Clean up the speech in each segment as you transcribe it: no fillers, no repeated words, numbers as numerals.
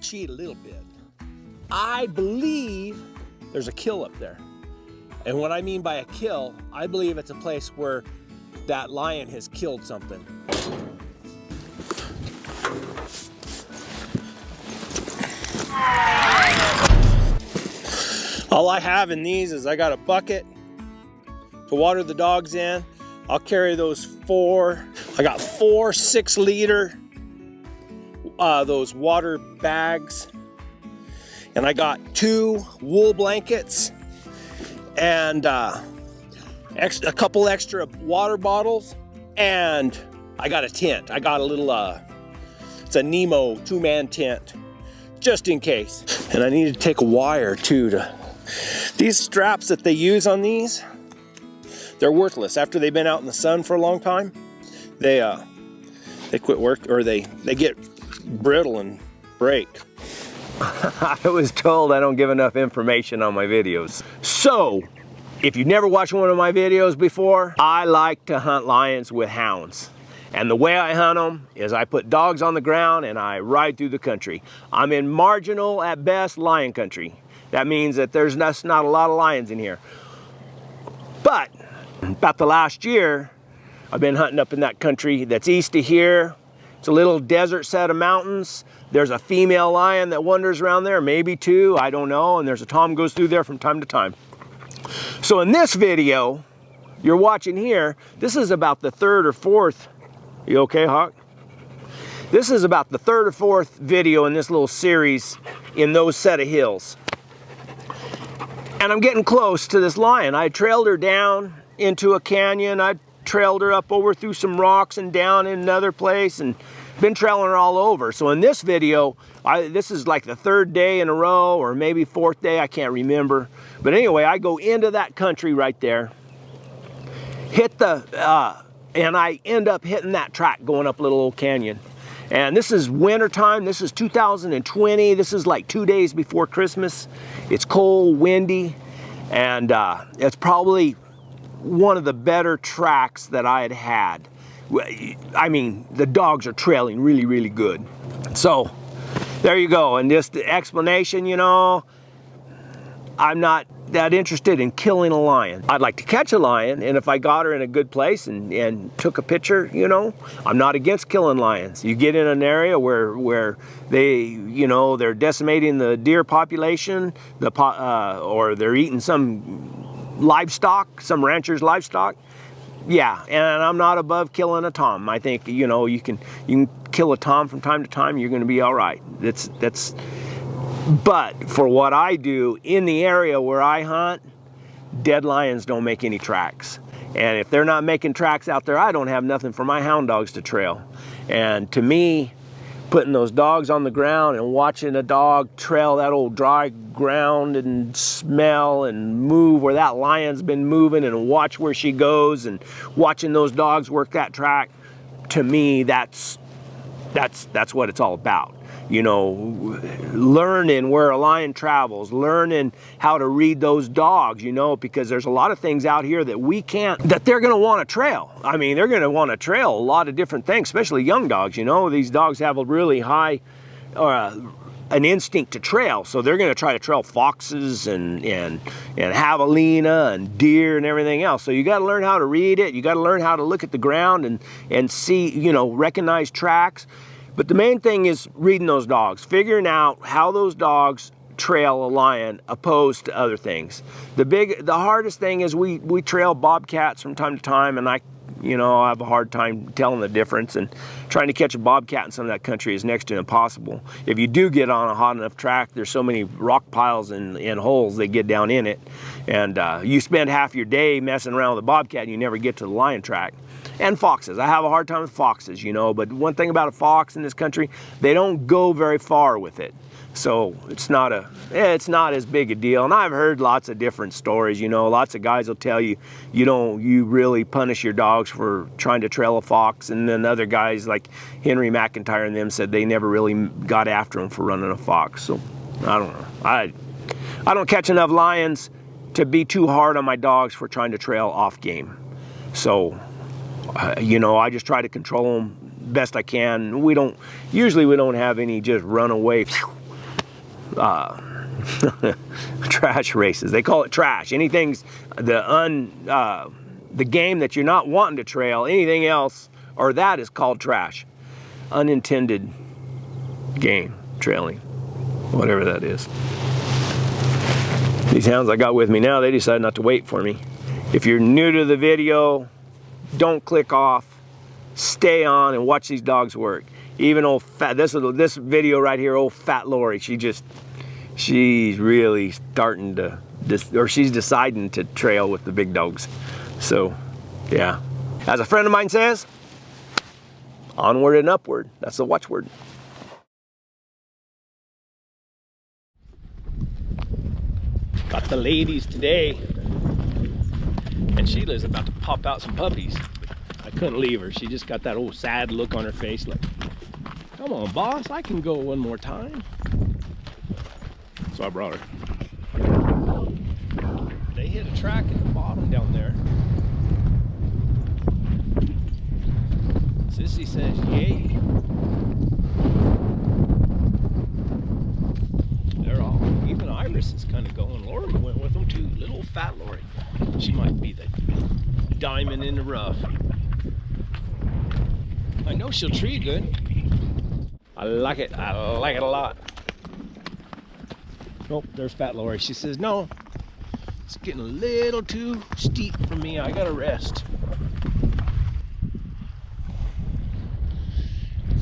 cheat a little bit. I believe there's a kill up there. And what I mean by a kill, I believe it's a place where that lion has killed something. All I have in these is I got a bucket to water the dogs in. I'll carry those I got 4 6-liter those water bags, and I got 2 wool blankets and a couple extra water bottles, and I got a tent. I got a little it's a Nemo 2-man tent just in case. And I need to take a wire too. These straps that they use on these, they're worthless. After they've been out in the sun for a long time, they quit work, or they get brittle and break. I was told I don't give enough information on my videos. So, if you've never watched one of my videos before, I like to hunt lions with hounds. And the way I hunt them is I put dogs on the ground and I ride through the country. I'm in marginal, at best, lion country. That means that there's not a lot of lions in here. But about the last year, I've been hunting up in that country that's east of here. It's a little desert set of mountains. There's a female lion that wanders around there, maybe 2, I don't know, and there's a tom goes through there from time to time. So in this video, you're watching here, this is about the 3rd or 4th, you okay, Hawk? This is about the 3rd or 4th video in this little series in those set of hills. And I'm getting close to this lion. I trailed her down into a canyon. I trailed her up over through some rocks and down in another place, and been trailing her all over. So in this video, this is like the 3rd day in a row, or maybe 4th day, I can't remember. But anyway, I go into that country right there, and I end up hitting that track going up Little Old Canyon. And this is winter time. This is 2020. This is like 2 days before Christmas. It's cold, windy, and it's probably one of the better tracks that I had had. I mean, the dogs are trailing really, really good. So there you go. And just the explanation, you know, I'm not that interested in killing a lion. I'd like to catch a lion, and if I got her in a good place and took a picture, you know, I'm not against killing lions. You get in an area where they, you know, they're decimating the deer population, or they're eating some livestock, some ranchers' livestock. Yeah, and I'm not above killing a tom. I think, you know, you can kill a tom from time to time. You're going to be all right. But for what I do in the area where I hunt, dead lions don't make any tracks. And if they're not making tracks out there, I don't have nothing for my hound dogs to trail. And to me, putting those dogs on the ground and watching a dog trail that old dry ground and smell and move where that lion's been moving, and watch where she goes, and watching those dogs work that track, to me, that's what it's all about. You know, learning where a lion travels, learning how to read those dogs, you know, because there's a lot of things out here that we can't, that they're going to want to trail. I mean, they're going to want to trail a lot of different things, especially young dogs, you know. These dogs have a really high, an instinct to trail. So they're going to try to trail foxes and javelina and deer and everything else. So you got to learn how to read it. You got to learn how to look at the ground and see, you know, recognize tracks. But the main thing is reading those dogs, figuring out how those dogs trail a lion opposed to other things. The hardest thing is we trail bobcats from time to time, and I have a hard time telling the difference, and trying to catch a bobcat in some of that country is next to impossible. If you do get on a hot enough track, there's so many rock piles and holes they get down in it, and you spend half your day messing around with a bobcat and you never get to the lion track. And foxes. I have a hard time with foxes, you know, but one thing about a fox in this country, they don't go very far with it. So it's not as big a deal. And I've heard lots of different stories, you know. Lots of guys will tell you, you really punish your dogs for trying to trail a fox. And then other guys like Henry McIntyre and them said they never really got after them for running a fox. So I don't know. I don't catch enough lions to be too hard on my dogs for trying to trail off game. So I just try to control them best I can. We don't have any just runaway trash races. They call it trash. Anything's the game that you're not wanting to trail, anything else, or that is called trash. Unintended game trailing, whatever that is. These hounds I got with me now, they decided not to wait for me. If you're new to the video, don't click off. Stay on and watch these dogs work. Even old fat, this video right here, old fat Lori, she's really starting to, she's deciding to trail with the big dogs. So, yeah. As a friend of mine says, onward and upward. That's the watchword. Got the ladies today. And Sheila's about to pop out some puppies. I couldn't leave her. She just got that old sad look on her face like, come on, boss, I can go one more time. So I brought her. They hit a track at the bottom down there. Sissy says, yay. They're all, even Iris is kind of going. Lori went with them too. Little fat Lori. She might be the diamond in the rough. I know she'll tree good. I like it. I like it a lot. Oh, there's fat Lori. She says, no, it's getting a little too steep for me. I gotta rest.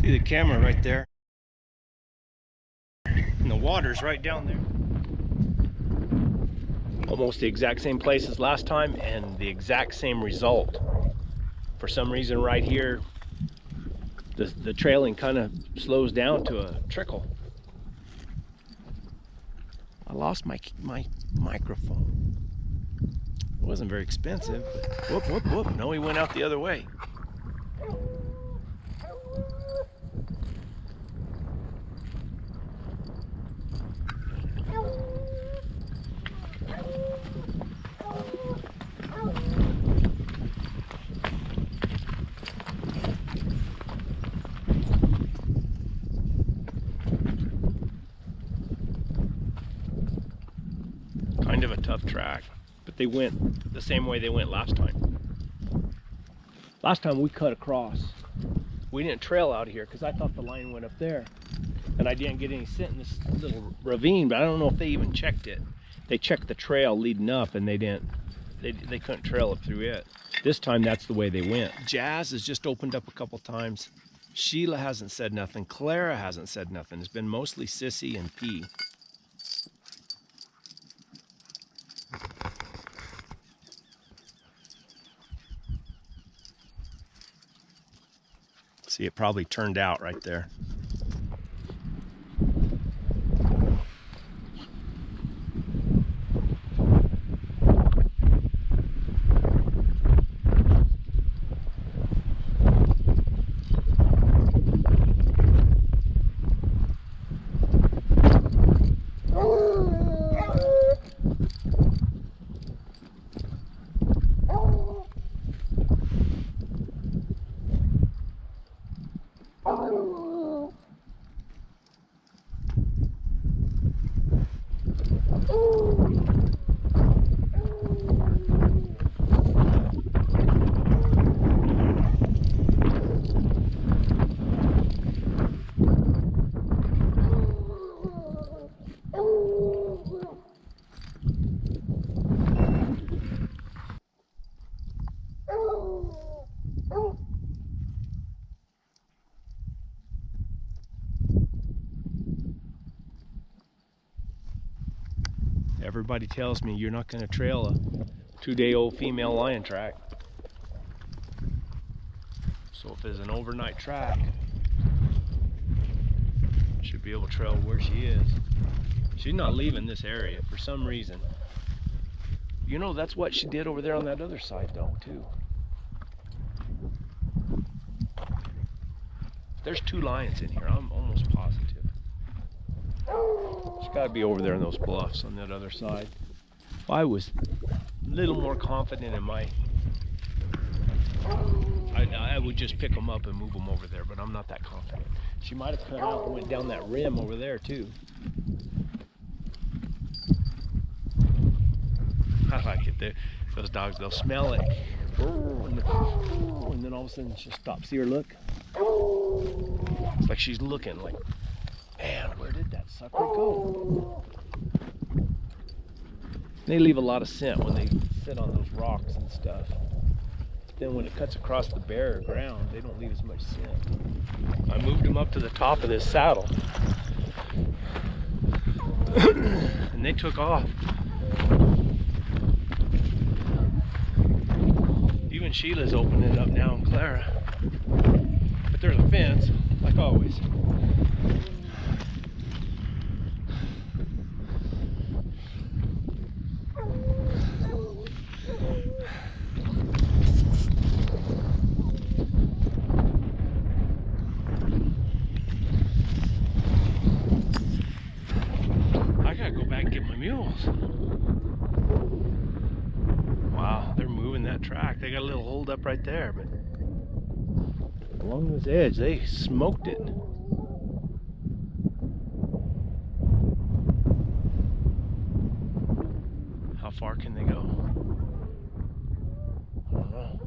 See the camera right there? And the water's right down there. Almost the exact same place as last time and the exact same result. For some reason right here, the trailing kind of slows down to a trickle. I lost my microphone. It wasn't very expensive, but whoop, whoop, whoop. No, he went out the other way. Kind of a tough track, but they went the same way they went last time. Last time we cut across. We didn't trail out here because I thought the line went up there, and I didn't get any scent in this little ravine. But I don't know if they even checked it. They checked the trail leading up, and they didn't. They couldn't trail up through it. This time that's the way they went. Jazz has just opened up a couple times. Sheila hasn't said nothing. Clara hasn't said nothing. It's been mostly Sissy and P. See, it probably turned out right there. Everybody tells me you're not going to trail a 2-day-old female lion track. So if there's an overnight track, should be able to trail where she is. She's not leaving this area for some reason. You know, that's what she did over there on that other side though, too. There's 2 lions in here, I'm almost positive. She's got to be over there in those bluffs on that other side. If I was a little more confident in my... I would just pick them up and move them over there, but I'm not that confident. She might have cut out and went down that rim over there too. I like it. Those dogs, they'll smell it. And then all of a sudden she'll stop. See her look? It's like she's looking like, man, where did that sucker go? They leave a lot of scent when they sit on those rocks and stuff. Then when it cuts across the bare ground, they don't leave as much scent. I moved them up to the top of this saddle. And they took off. Even Sheila's opening it up now, and Clara. But there's a fence, like always. I gotta go back and get my mules. Wow, they're moving that track. They got a little hold up right there, but along this edge, they smoked it. How far can they go? I don't know.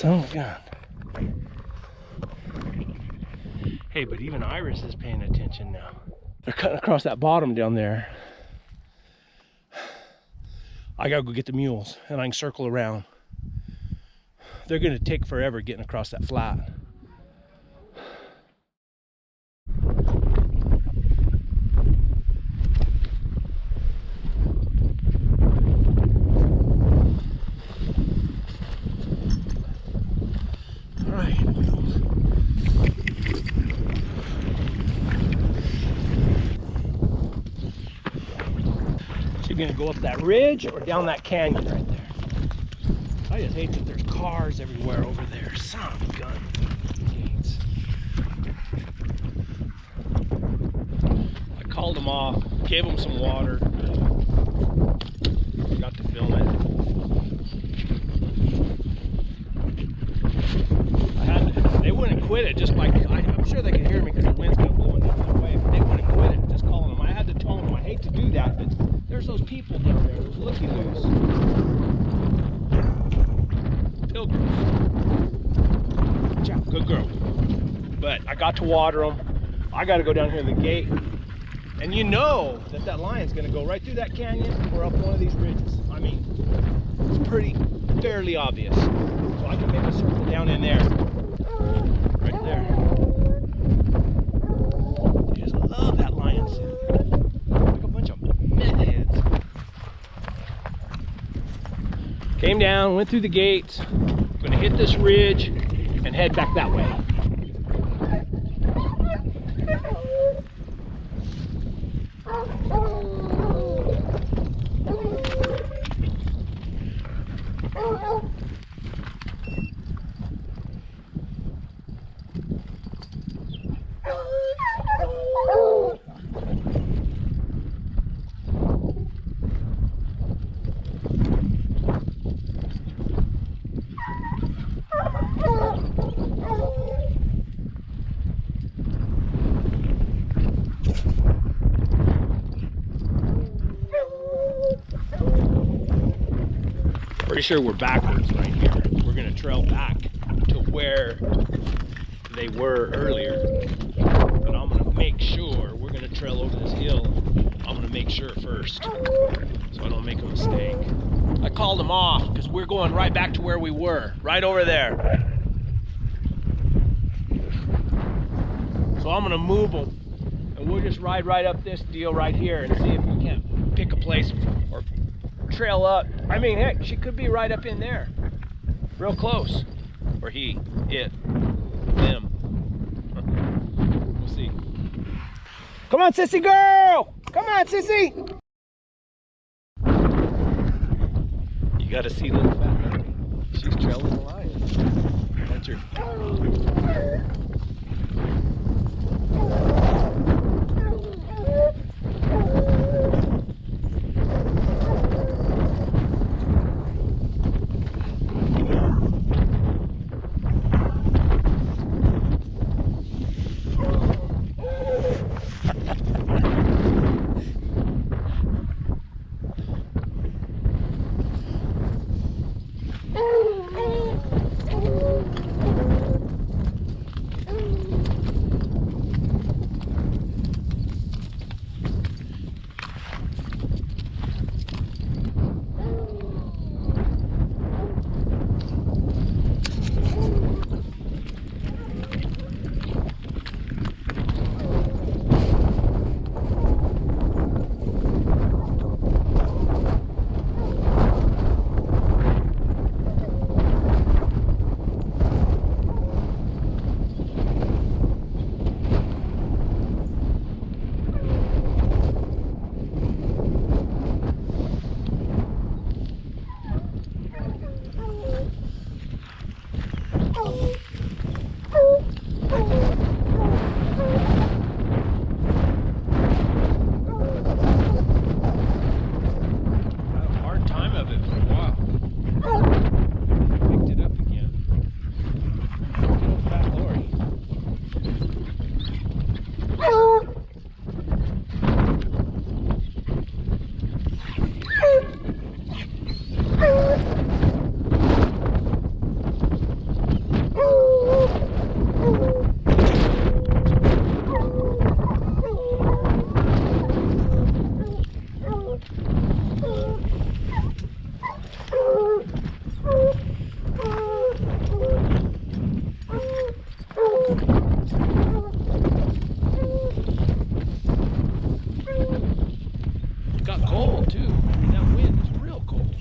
Oh God. Hey, but even Iris is paying attention now. They're cutting across that bottom down there. I gotta go get the mules and I can circle around. They're gonna take forever getting across that flat. You're gonna go up that ridge or down that canyon right there. I just hate that there's cars everywhere over there. Son of a gun. Gates. I called them off, gave them some water. Forgot to film it. They wouldn't quit it just by, I'm sure they could hear me because the wind's gonna blow it that way, but they wouldn't quit it just calling them. I had to tone them. I hate to do that, but there's those people down there, those looky-loos. Pilgrims. Watch out, good girl. But I got to water them. I got to go down here to the gate. And you know that that lion's going to go right through that canyon or up one of these ridges. I mean, it's fairly obvious. So I can make a circle down in there. Right there. I just love that lion scent. Like a bunch of meth heads. Came down, went through the gates. Gonna hit this ridge and head back that way. Pretty sure we're backwards right here. We're gonna trail back to where they were earlier. But I'm gonna make sure we're gonna trail over this hill. I'm gonna make sure first so I don't make a mistake. I called them off because we're going right back to where we were, right over there. So I'm gonna move them And we'll just ride right up this deal right here and see if we can't pick a place or trail up. I mean, heck, she could be right up in there. Real close. Or he, it, them. We'll see. Come on, sissy girl! Come on, sissy! You gotta see little fat Mary. She's trailing the lion. That's her. Got cold too. I mean, that wind is real cold.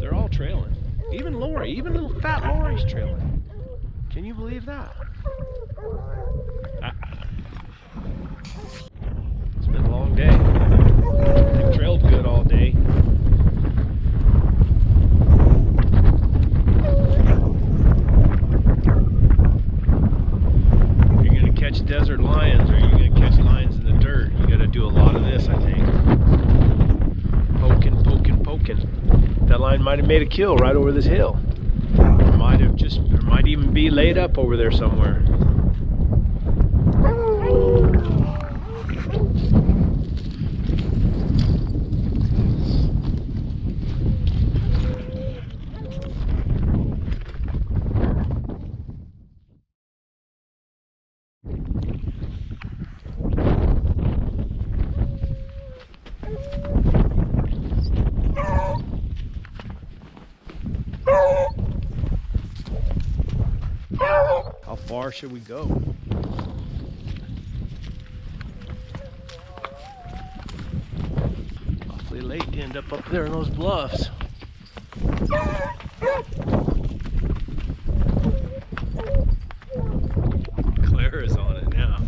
They're all trailing. Even Lori, even little fat Lori's trailing. Can you believe that? It's been a long day. They've trailed good all day. If you're going to catch desert lions or you're going to catch lions in the dirt, you got to do a lot of this, I think. Poking, poking, poking. That lion might have made a kill right over this hill. Or might even be laid up over there somewhere. How far should we go? Awfully late to end up there in those bluffs. Claire is on it now.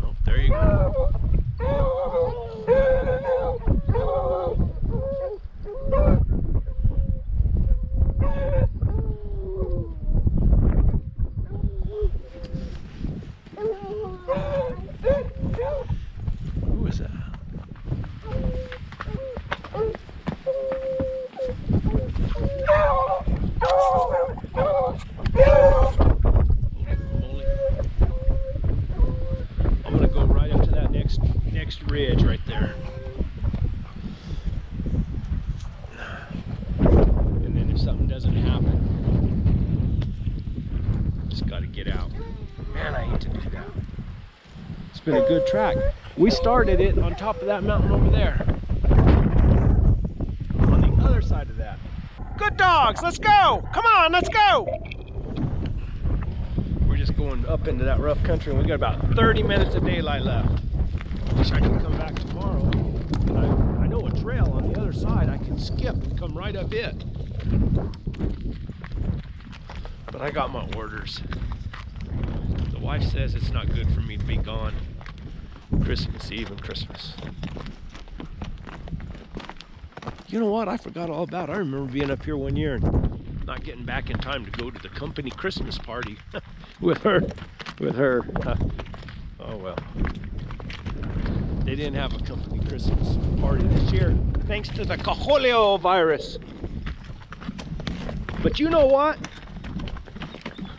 Oh, there you go. Who is that? Just got to get out. Man, I hate to do that. It's been a good track. We started it on top of that mountain over there. On the other side of that. Good dogs, let's go! Come on, let's go! We're just going up into that rough country and we got about 30 minutes of daylight left. Wish I could come back tomorrow. I know a trail on the other side I can skip and come right up it. But I got my orders. The wife says it's not good for me to be gone Christmas Eve and Christmas. You know what? I forgot all about it. I remember being up here one year and not getting back in time to go to the company Christmas party with her. Oh well. They didn't have a company Christmas party this year, thanks to the Cajolio virus. But you know what?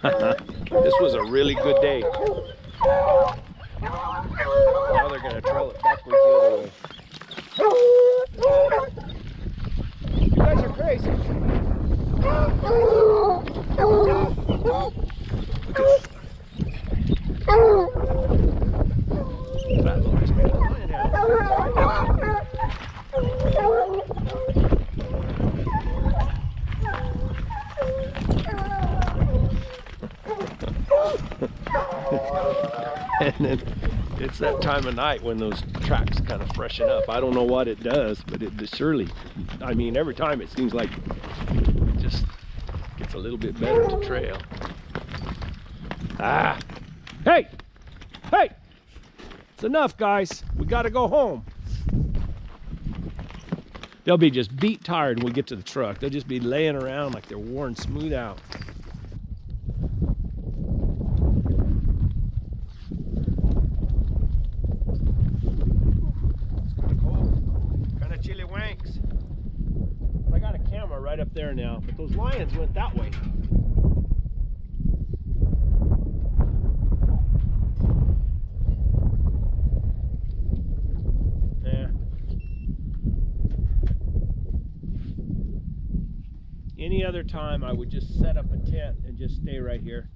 This was a really good day. Now they're gonna trail it backwards the other way. You guys are crazy. That looks like a lion hound. And then it's that time of night when those tracks kind of freshen up. I don't know what it does, but it surely, I mean, every time it seems like it just gets a little bit better to trail. Ah, hey, it's enough, guys. We got to go home. They'll be just beat tired when we get to the truck. They'll just be laying around like they're worn smooth out. I got a camera right up there now, but those lions went that way. Yeah. Any other time I would just set up a tent and just stay right here.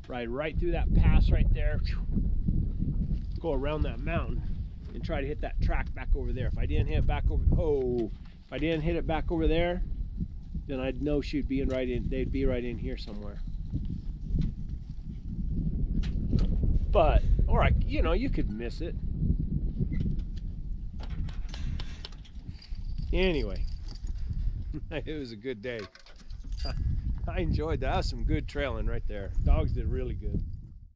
Ride right through that pass right there. Go around that mountain and try to hit that track back over there. If I didn't hit it back over, if I didn't hit it back over there, then I'd know she'd be right in. They'd be right in here somewhere. But, or you know, you could miss it. Anyway, it was a good day. I enjoyed that. That was some good trailing right there. Dogs did really good.